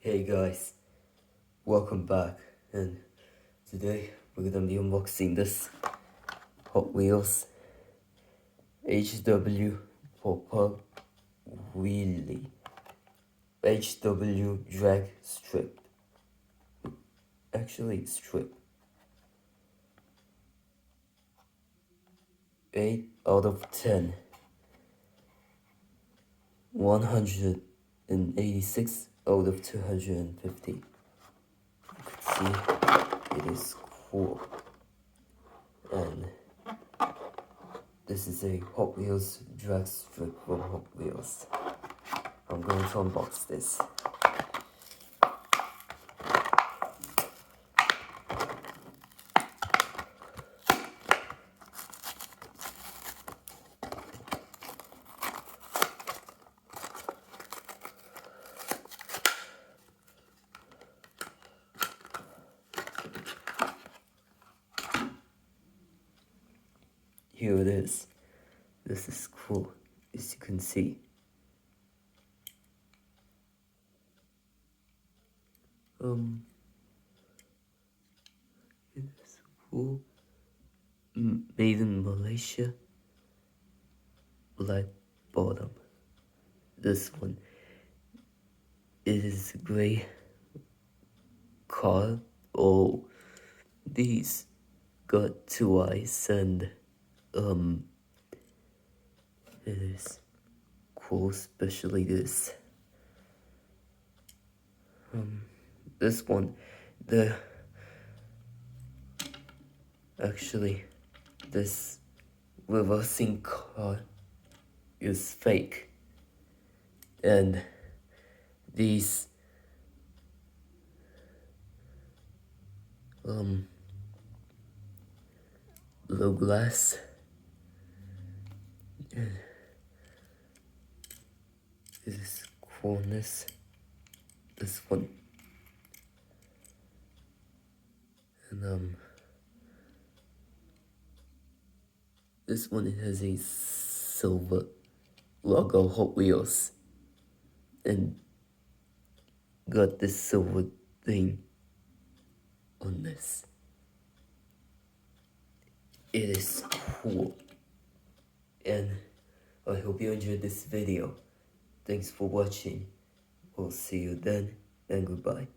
Hey guys, welcome back, and today we're gonna be unboxing this Hot Wheels HW Poppa Wheelie HW Drag Strip. Actually, strip. 8 out of 10. 186 out of 250. You could see it is cool. And this is a Hot Wheels drag strip from Hot Wheels. I'm going to unbox this. Here it is. This is cool, as you can see. It is cool. Made in Malaysia. Black bottom. This one is gray car. Oh, these got 2 eyes, and it is cool, especially this. This one, actually, this reversing car is fake, and these blue glass and this coolness, this one, and this one, it has a silver logo Hot Wheels and got this silver thing on this. It is cool, and I hope you enjoyed this video. Thanks for watching. We'll see you then, and goodbye.